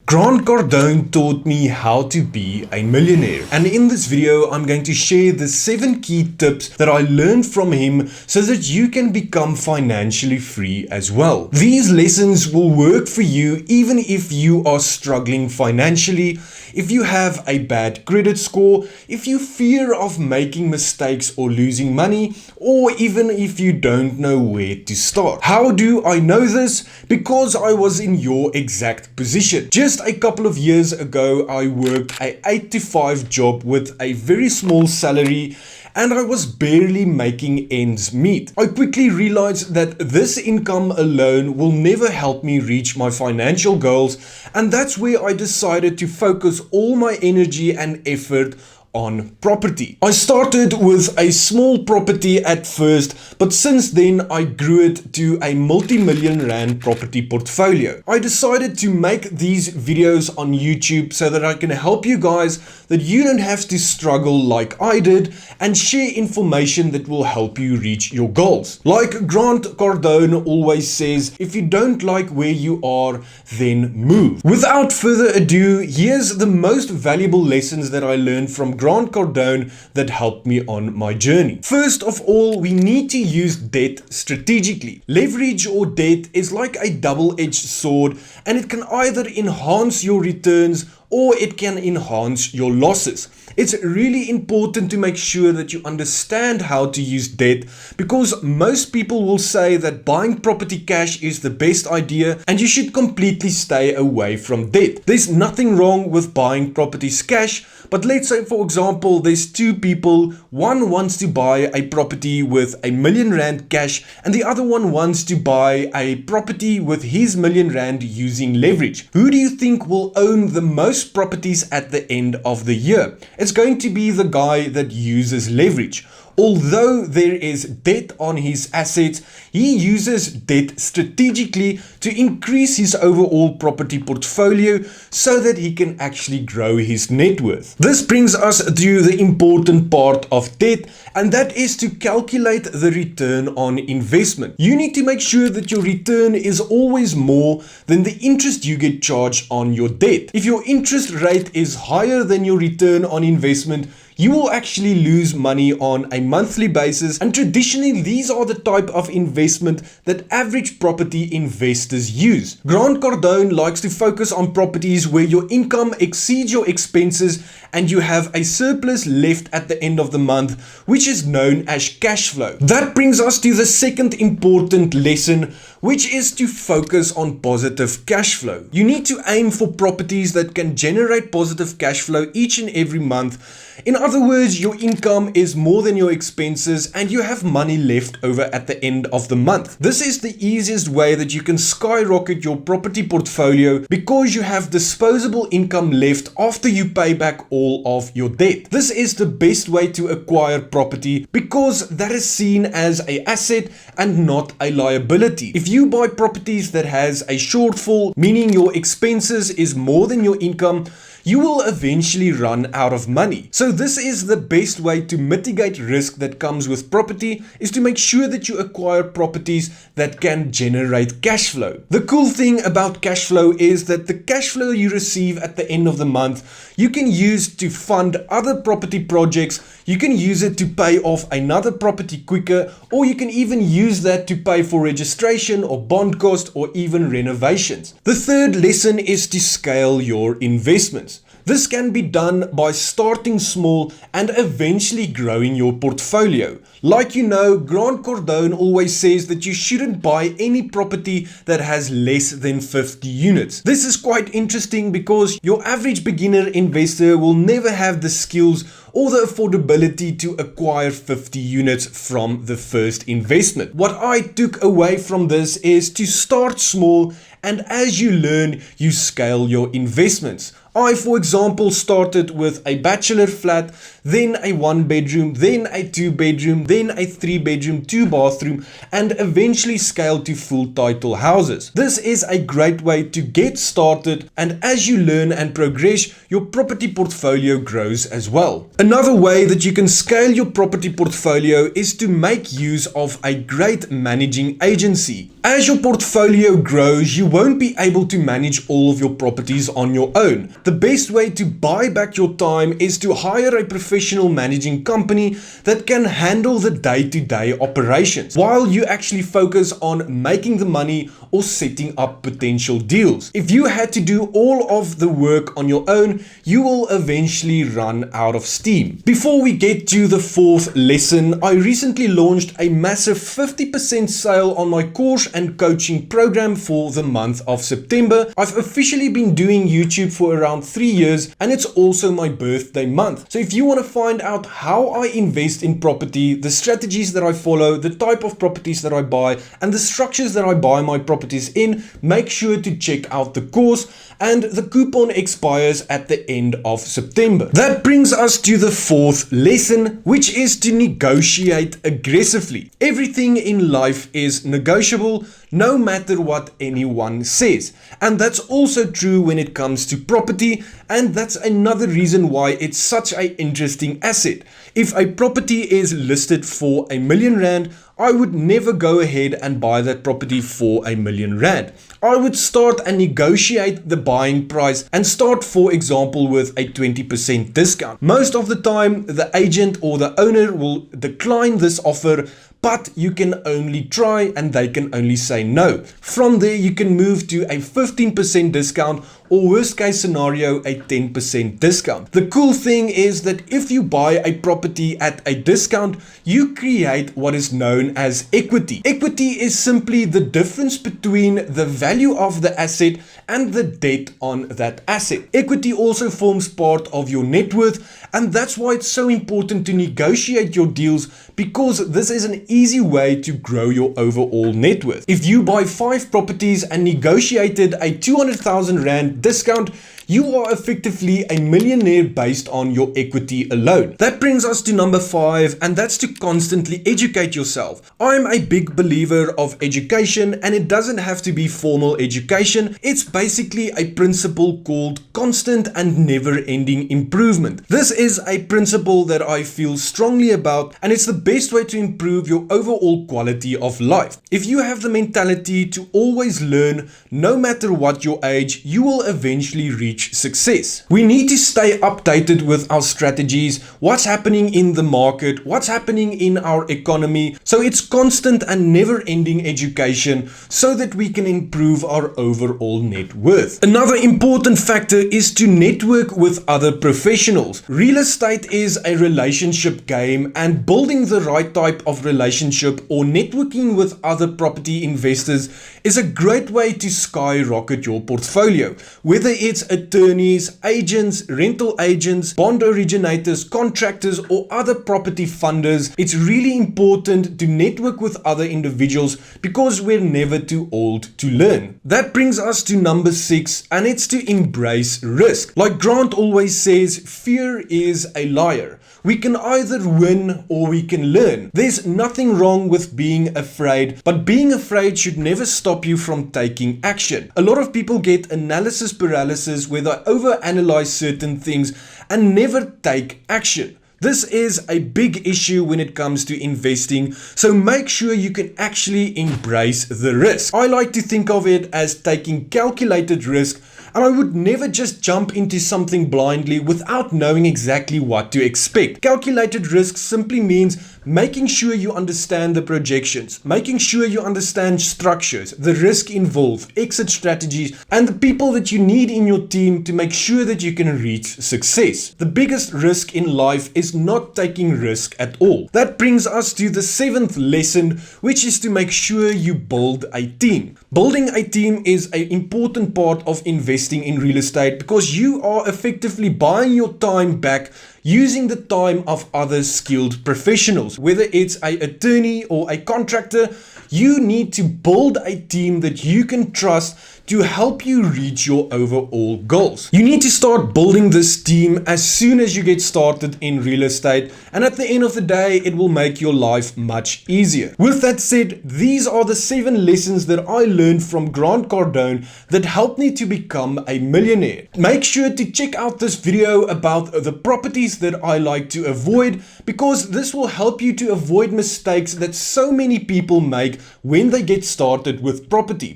Grant Cardone taught me how to be a millionaire, and in this video I'm going to share the 7 key tips that I learned from him so that you can become financially free as well. These lessons will work for you even if you are struggling financially, if you have a bad credit score, if you fear of making mistakes or losing money, or even if you don't know where to start. How do I know this? Because I was in your exact position. Just a couple of years ago, I worked a 8 to 5 job with a very small salary, and I was barely making ends meet. I quickly realized that this income alone will never help me reach my financial goals, and that's where I decided to focus all my energy and effort on property. I started with a small property at first, but since then I grew it to a multi-million rand property portfolio. I decided to make these videos on YouTube so that I can help you guys that you don't have to struggle like I did, and share information that will help you reach your goals. Like Grant Cardone always says, if you don't like where you are, then move. Without further ado, here's the most valuable lessons that I learned from Grant Cardone that helped me on my journey. First of all, we need to use debt strategically. Leverage or debt is like a double-edged sword, and it can either enhance your returns or it can enhance your losses. It's really important to make sure that you understand how to use debt, because most people will say that buying property cash is the best idea and you should completely stay away from debt. There's nothing wrong with buying properties cash, but let's say, for example, there's two people. One wants to buy a property with R1 million cash, and the other one wants to buy a property with his R1 million using leverage. Who do you think will own the most properties at the end of the year? It's going to be the guy that uses leverage. Although there is debt on his assets, he uses debt strategically to increase his overall property portfolio so that he can actually grow his net worth. This brings us to the important part of debt, and that is to calculate the return on investment. You need to make sure that your return is always more than the interest you get charged on your debt. If your interest rate is higher than your return on investment, you will actually lose money on a monthly basis, and traditionally these are the type of investment that average property investors use. Grant Cardone likes to focus on properties where your income exceeds your expenses and you have a surplus left at the end of the month, which is known as cash flow. That brings us to the second important lesson, which is to focus on positive cash flow. You need to aim for properties that can generate positive cash flow each and every month. In other words, your income is more than your expenses and you have money left over at the end of the month. This is the easiest way that you can skyrocket your property portfolio, because you have disposable income left after you pay back all of your debt. This is the best way to acquire property, because that is seen as an asset and not a liability. If you buy properties that has a shortfall, meaning your expenses is more than your income, you will eventually run out of money. So this is the best way to mitigate risk that comes with property, is to make sure that you acquire properties that can generate cash flow. The cool thing about cash flow is that the cash flow you receive at the end of the month, you can use to fund other property projects, you can use it to pay off another property quicker, or you can even use that to pay for registration or bond cost or even renovations. The third lesson is to scale your investments. This can be done by starting small and eventually growing your portfolio. Like you know, Grant Cardone always says that you shouldn't buy any property that has less than 50 units. This is quite interesting because your average beginner investor will never have the skills or the affordability to acquire 50 units from the first investment. What I took away from this is to start small, and as you learn, you scale your investments. I, for example, started with a bachelor flat, then a 1-bedroom, then a 2-bedroom, then a 3-bedroom, 2-bathroom, and eventually scaled to full title houses. This is a great way to get started, and as you learn and progress, your property portfolio grows as well. Another way that you can scale your property portfolio is to make use of a great managing agency. As your portfolio grows, you won't be able to manage all of your properties on your own. The best way to buy back your time is to hire a professional managing company that can handle the day-to-day operations, while you actually focus on making the money or setting up potential deals. If you had to do all of the work on your own, you will eventually run out of steam. Before we get to the fourth lesson, I recently launched a massive 50% sale on my course and coaching program for the month of September. I've officially been doing YouTube for around 3 years, and it's also my birthday month. So if you want to find out how I invest in property, the strategies that I follow, the type of properties that I buy, and the structures that I buy my properties in, make sure to check out the course, and the coupon expires at the end of September. That brings us to the fourth lesson, which is to negotiate aggressively. Everything in life is negotiable, no matter what anyone says. And that's also true when it comes to property, and that's another reason why it's such an interesting asset. If a property is listed for R1 million, I would never go ahead and buy that property for R1 million. I would start and negotiate the buying price and start, for example, with a 20% discount. Most of the time, the agent or the owner will decline this offer, but you can only try and they can only say no. From there, you can move to a 15% discount, or worst case scenario, a 10% discount. The cool thing is that if you buy a property at a discount, you create what is known as equity. Equity is simply the difference between the value of the asset and the debt on that asset. Equity also forms part of your net worth, and that's why it's so important to negotiate your deals, because this is an easy way to grow your overall net worth. If you buy 5 properties and negotiated a 200,000 Rand discount, you are effectively a millionaire based on your equity alone. That brings us to number 5, and that's to constantly educate yourself. I'm a big believer of education, and it doesn't have to be formal education. It's basically a principle called constant and never-ending improvement. This is a principle that I feel strongly about, and it's the best way to improve your overall quality of life. If you have the mentality to always learn, no matter what your age, you will eventually reach success. We need to stay updated with our strategies, what's happening in the market, what's happening in our economy. So it's constant and never-ending education so that we can improve our overall net worth. Another important factor is to network with other professionals. Real estate is a relationship game, and building the right type of relationship or networking with other property investors is a great way to skyrocket your portfolio. Whether it's attorneys, agents, rental agents, bond originators, contractors, or other property funders, it's really important to network with other individuals, because we're never too old to learn. That brings us to number 6, and it's to embrace risk. Like Grant always says, fear is a liar. We can either win or we can learn. There's nothing wrong with being afraid, but being afraid should never stop you from taking action. A lot of people get analysis paralysis where they overanalyze certain things and never take action. This is a big issue when it comes to investing, so make sure you can actually embrace the risk. I like to think of it as taking calculated risk, and I would never just jump into something blindly without knowing exactly what to expect. Calculated risk simply means making sure you understand the projections, making sure you understand structures, the risk involved, exit strategies, and the people that you need in your team to make sure that you can reach success. The biggest risk in life is not taking risk at all. That brings us to the 7th lesson, which is to make sure you build a team. Building a team is an important part of investing in real estate, because you are effectively buying your time back using the time of other skilled professionals. Whether it's an attorney or a contractor, you need to build a team that you can trust to help you reach your overall goals. You need to start building this team as soon as you get started in real estate, and at the end of the day, it will make your life much easier. With that said, these are the 7 lessons that I learned from Grant Cardone that helped me to become a millionaire. Make sure to check out this video about the properties that I like to avoid, because this will help you to avoid mistakes that so many people make when they get started with property.